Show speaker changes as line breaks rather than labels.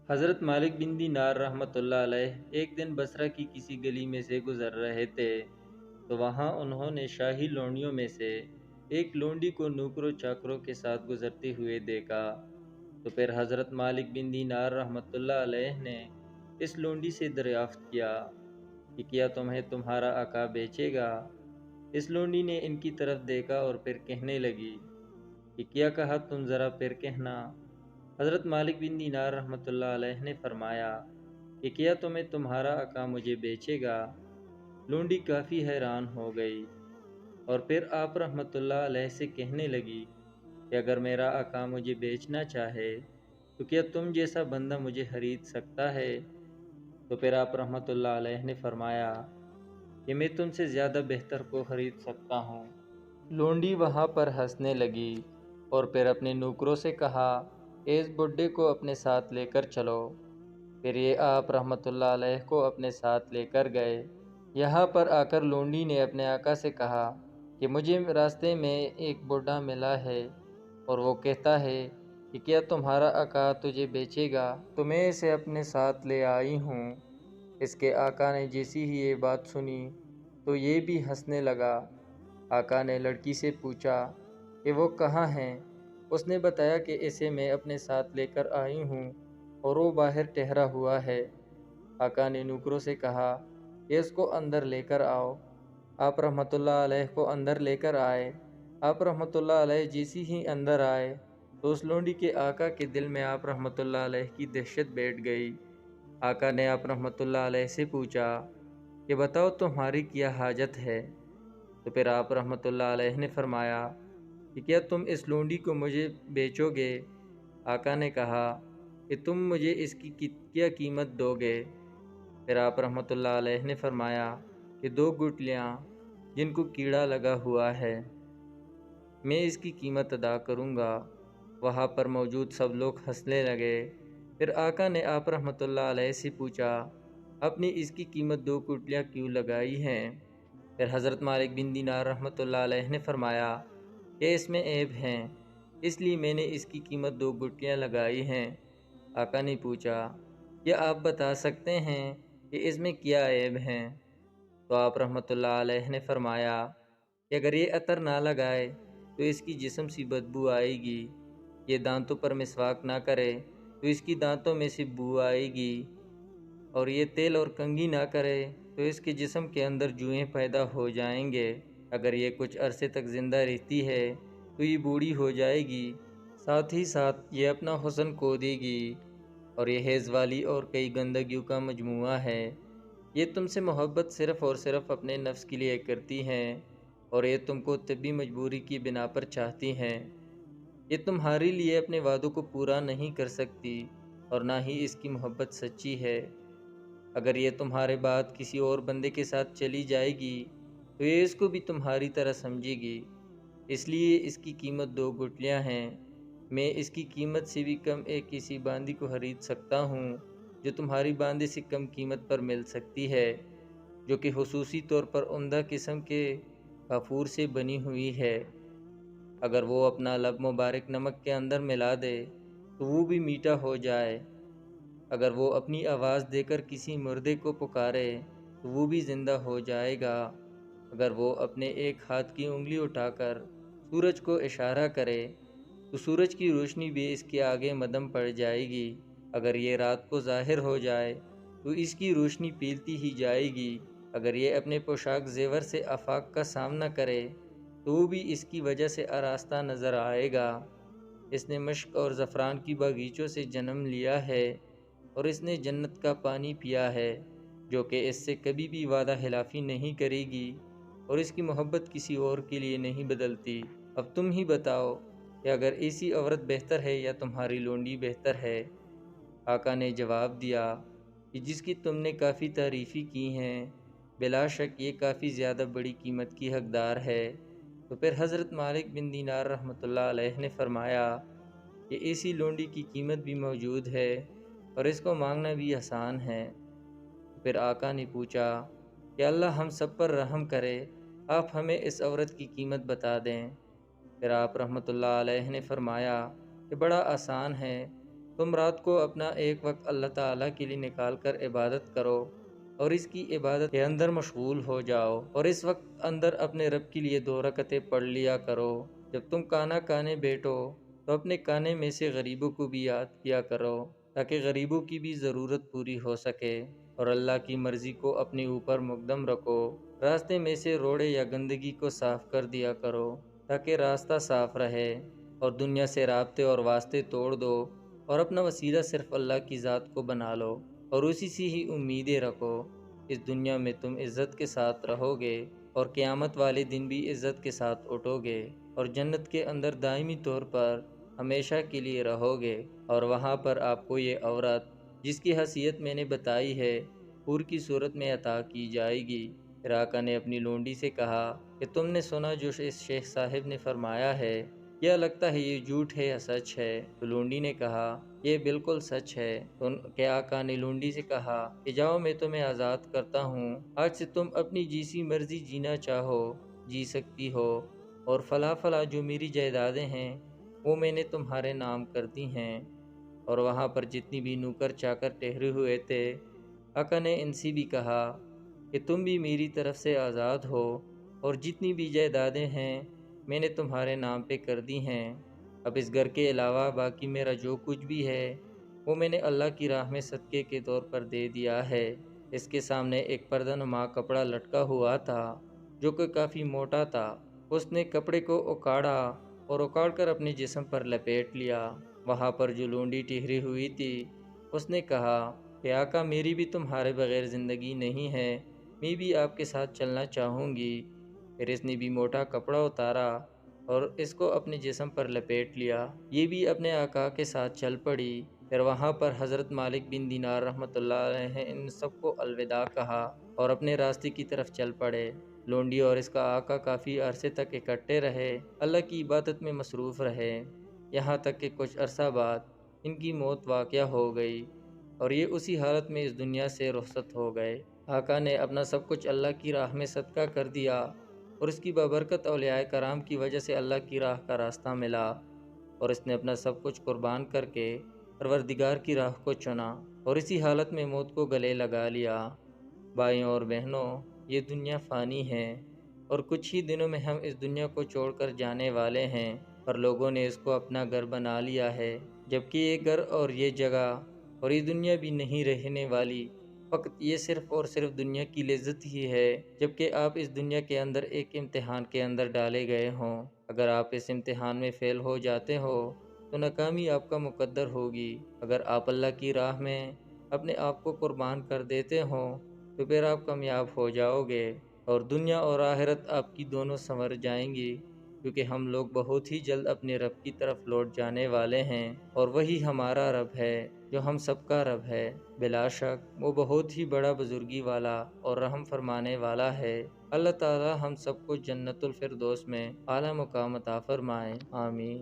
حضرت مالک بن دینار رحمۃ اللہ علیہ ایک دن بصرہ کی کسی گلی میں سے گزر رہے تھے تو وہاں انہوں نے شاہی لونڈیوں میں سے ایک لونڈی کو نوکروں چاکروں کے ساتھ گزرتے ہوئے دیکھا۔ تو پھر حضرت مالک بن دینار رحمۃ اللہ علیہ نے اس لونڈی سے دریافت کیا کہ کیا تمہیں تمہارا آقا بیچے گا؟ اس لونڈی نے ان کی طرف دیکھا اور پھر کہنے لگی کہ کیا کہا تم، ذرا پھر کہنا۔ حضرت مالک بن دینار رحمۃ اللہ علیہ نے فرمایا کہ کیا تمہیں تمہارا آقا مجھے بیچے گا؟ لونڈی کافی حیران ہو گئی اور پھر آپ رحمۃ اللہ علیہ سے کہنے لگی کہ اگر میرا آقا مجھے بیچنا چاہے تو کیا تم جیسا بندہ مجھے خرید سکتا ہے؟ تو پھر آپ رحمۃ اللہ علیہ نے فرمایا کہ میں تم سے زیادہ بہتر کو خرید سکتا ہوں۔ لونڈی وہاں پر ہنسنے لگی اور پھر اپنے نوکروں سے کہا کہ اس بڈھے کو اپنے ساتھ لے کر چلو۔ پھر یہ آپ رحمۃ اللہ علیہ کو اپنے ساتھ لے کر گئے۔ یہاں پر آ کر لونڈی نے اپنے آقا سے کہا کہ مجھے راستے میں ایک بوڑھا ملا ہے اور وہ کہتا ہے کہ کیا تمہارا آقا تجھے بیچے گا؟ تو میں اسے اپنے ساتھ لے آئی ہوں۔ اس کے آقا نے جیسی ہی یہ بات سنی تو یہ بھی ہنسنے لگا۔ آقا نے لڑکی سے پوچھا کہ وہ کہاں ہیں؟ اس نے بتایا کہ اسے میں اپنے ساتھ لے کر آئی ہوں اور وہ باہر ٹھہرا ہوا ہے۔ آقا نے نوکروں سے کہا کہ اس کو اندر لے کر آؤ۔ آپ رحمۃ اللہ علیہ کو اندر لے کر آئے۔ آپ رحمۃ اللہ علیہ جیسی ہی اندر آئے تو اس لونڈی کے آقا کے دل میں آپ رحمۃ اللہ علیہ کی دہشت بیٹھ گئی۔ آقا نے آپ رحمۃ اللہ علیہ سے پوچھا کہ بتاؤ تمہاری کیا حاجت ہے؟ تو پھر آپ رحمۃ اللہ علیہ نے فرمایا کہ کیا تم اس لونڈی کو مجھے بیچو گے؟ آقا نے کہا کہ تم مجھے اس کی کیا قیمت دو گے؟ پھر آپ رحمۃ اللہ علیہ نے فرمایا کہ 2 گٹلیاں جن کو کیڑا لگا ہوا ہے، میں اس کی قیمت ادا کروں گا۔ وہاں پر موجود سب لوگ ہنسنے لگے۔ پھر آقا نے آپ رحمۃ اللہ علیہ سے پوچھا آپ نے اس کی قیمت 2 گٹلیاں کیوں لگائی ہیں؟ پھر حضرت مالک بن دینار رحمۃ اللہ علیہ نے فرمایا کہ اس میں عیب ہیں، اس لیے میں نے اس کی قیمت 2 گٹلیاں لگائی ہیں۔ آقا نے پوچھا کیا آپ بتا سکتے ہیں کہ اس میں کیا عیب ہیں؟ تو آپ رحمۃ اللہ علیہ نے فرمایا کہ اگر یہ عطر نہ لگائے تو اس کی جسم سی بدبو آئے گی، یہ دانتوں پر مسواک نہ کرے تو اس کی دانتوں میں سے بو آئے گی، اور یہ تیل اور کنگھی نہ کرے تو اس کے جسم کے اندر جوئیں پیدا ہو جائیں گے، اگر یہ کچھ عرصے تک زندہ رہتی ہے تو یہ بوڑھی ہو جائے گی، ساتھ ہی ساتھ یہ اپنا حسن کھو دے گی، اور یہ حیض والی اور کئی گندگیوں کا مجموعہ ہے۔ یہ تم سے محبت صرف اور صرف اپنے نفس کے لیے کرتی ہیں اور یہ تم کو طبی مجبوری کی بنا پر چاہتی ہیں۔ یہ تمہارے لیے اپنے وعدوں کو پورا نہیں کر سکتی اور نہ ہی اس کی محبت سچی ہے۔ اگر یہ تمہارے بعد کسی اور بندے کے ساتھ چلی جائے گی تو یہ اس کو بھی تمہاری طرح سمجھے گی، اس لیے اس کی قیمت 2 گٹلیاں ہیں۔ میں اس کی قیمت سے بھی کم ایک کسی باندی کو خرید سکتا ہوں جو تمہاری باندی سے کم قیمت پر مل سکتی ہے، جو کہ خصوصی طور پر عمدہ قسم کے کافور سے بنی ہوئی ہے۔ اگر وہ اپنا لب مبارک نمک کے اندر ملا دے تو وہ بھی میٹھا ہو جائے، اگر وہ اپنی آواز دے کر کسی مردے کو پکارے تو وہ بھی زندہ ہو جائے گا، اگر وہ اپنے ایک ہاتھ کی انگلی اٹھا کر سورج کو اشارہ کرے تو سورج کی روشنی بھی اس کے آگے مدھم پڑ جائے گی، اگر یہ رات کو ظاہر ہو جائے تو اس کی روشنی پھیلتی ہی جائے گی، اگر یہ اپنے پوشاک زیور سے آفاق کا سامنا کرے تو وہ بھی اس کی وجہ سے آراستہ نظر آئے گا۔ اس نے مشک اور زعفران کی باغیچوں سے جنم لیا ہے اور اس نے جنت کا پانی پیا ہے، جو کہ اس سے کبھی بھی وعدہ خلافی نہیں کرے گی اور اس کی محبت کسی اور کے لیے نہیں بدلتی۔ اب تم ہی بتاؤ کہ اگر ایسی عورت بہتر ہے یا تمہاری لونڈی بہتر ہے؟ آقا نے جواب دیا کہ جس کی تم نے کافی تعریفی کی ہیں، بلا شک یہ کافی زیادہ بڑی قیمت کی حقدار ہے۔ تو پھر حضرت مالک بن دینار رحمۃ اللہ علیہ نے فرمایا کہ ایسی لونڈی کی قیمت بھی موجود ہے اور اس کو مانگنا بھی آسان ہے۔ پھر آقا نے پوچھا کہ اللہ ہم سب پر رحم کرے، آپ ہمیں اس عورت کی قیمت بتا دیں۔ پھر آپ رحمۃ اللہ علیہ نے فرمایا کہ بڑا آسان ہے، تم رات کو اپنا ایک وقت اللہ تعالیٰ کے لیے نکال کر عبادت کرو اور اس کی عبادت کے اندر مشغول ہو جاؤ، اور اس وقت اندر اپنے رب کے لیے 2 رکعتیں پڑھ لیا کرو۔ جب تم کھانا کھانے بیٹھو تو اپنے کھانے میں سے غریبوں کو بھی یاد کیا کرو، تاکہ غریبوں کی بھی ضرورت پوری ہو سکے، اور اللہ کی مرضی کو اپنے اوپر مقدم رکھو۔ راستے میں سے روڑے یا گندگی کو صاف کر دیا کرو تاکہ راستہ صاف رہے، اور دنیا سے رابطے اور واسطے توڑ دو، اور اپنا وسیلہ صرف اللہ کی ذات کو بنا لو، اور اسی سے ہی امیدیں رکھو۔ اس دنیا میں تم عزت کے ساتھ رہو گے، اور قیامت والے دن بھی عزت کے ساتھ اٹھو گے، اور جنت کے اندر دائمی طور پر ہمیشہ کے لیے رہو گے، اور وہاں پر آپ کو یہ عورت جس کی حیثیت میں نے بتائی ہے حور کی صورت میں عطا کی جائے گی۔ پھر آقا نے اپنی لونڈی سے کہا کہ تم نے سنا جو اس شیخ صاحب نے فرمایا ہے، کیا لگتا ہے یہ جھوٹ ہے یا سچ ہے؟ تو لونڈی نے کہا یہ بالکل سچ ہے۔ تو ان کے آقا نے لونڈی سے کہا کہ جاؤ، میں تمہیں آزاد کرتا ہوں، آج سے تم اپنی جیسی مرضی جینا چاہو جی سکتی ہو، اور فلاں فلاں جو میری جائیدادیں ہیں وہ میں نے تمہارے نام کر دی ہیں۔ اور وہاں پر جتنی بھی نوکر چاکر ٹھہرے ہوئے تھے، آقا نے ان سے بھی کہا کہ تم بھی میری طرف سے آزاد ہو، اور جتنی بھی جائیدادیں ہیں میں نے تمہارے نام پہ کر دی ہیں۔ اب اس گھر کے علاوہ باقی میرا جو کچھ بھی ہے وہ میں نے اللہ کی راہ میں صدقے کے طور پر دے دیا ہے۔ اس کے سامنے ایک پردہ نما کپڑا لٹکا ہوا تھا جو کہ کافی موٹا تھا۔ اس نے کپڑے کو اکاڑا اور اکاڑ کر اپنے جسم پر لپیٹ لیا۔ وہاں پر جو لونڈی ٹھہری ہوئی تھی اس نے کہا کہ آقا، میری بھی تمہارے بغیر زندگی نہیں ہے، میں بھی آپ کے ساتھ چلنا چاہوں گی۔ پھر اس نے بھی موٹا کپڑا اتارا اور اس کو اپنے جسم پر لپیٹ لیا، یہ بھی اپنے آقا کے ساتھ چل پڑی۔ پھر وہاں پر حضرت مالک بن دینار رحمۃ اللہ علیہ ان سب کو الوداع کہا اور اپنے راستے کی طرف چل پڑے۔ لونڈی اور اس کا آقا کافی عرصے تک اکٹھے رہے، اللہ کی عبادت میں مصروف رہے، یہاں تک کہ کچھ عرصہ بعد ان کی موت واقع ہو گئی، اور یہ اسی حالت میں اس دنیا سے رخصت ہو گئے۔ آقا نے اپنا سب کچھ اللہ کی راہ میں صدقہ کر دیا، اور اس کی بابرکت اولیاء کرام کی وجہ سے اللہ کی راہ کا راستہ ملا، اور اس نے اپنا سب کچھ قربان کر کے پروردگار کی راہ کو چنا، اور اسی حالت میں موت کو گلے لگا لیا۔ بھائیوں اور بہنوں، یہ دنیا فانی ہے، اور کچھ ہی دنوں میں ہم اس دنیا کو چھوڑ کر جانے والے ہیں، اور لوگوں نے اس کو اپنا گھر بنا لیا ہے، جبکہ یہ گھر اور یہ جگہ اور یہ دنیا بھی نہیں رہنے والی، فقط یہ صرف اور صرف دنیا کی لذت ہی ہے، جبکہ آپ اس دنیا کے اندر ایک امتحان کے اندر ڈالے گئے ہوں۔ اگر آپ اس امتحان میں فیل ہو جاتے ہو تو ناکامی آپ کا مقدر ہوگی، اگر آپ اللہ کی راہ میں اپنے آپ کو قربان کر دیتے ہوں تو پھر آپ کامیاب ہو جاؤ گے، اور دنیا اور آخرت آپ کی دونوں سنور جائیں گی، کیونکہ ہم لوگ بہت ہی جلد اپنے رب کی طرف لوٹ جانے والے ہیں، اور وہی ہمارا رب ہے جو ہم سب کا رب ہے۔ بلا شک وہ بہت ہی بڑا بزرگی والا اور رحم فرمانے والا ہے۔ اللہ تعالی ہم سب کو جنت الفردوس میں اعلیٰ مقام عطا فرمائے، آمین۔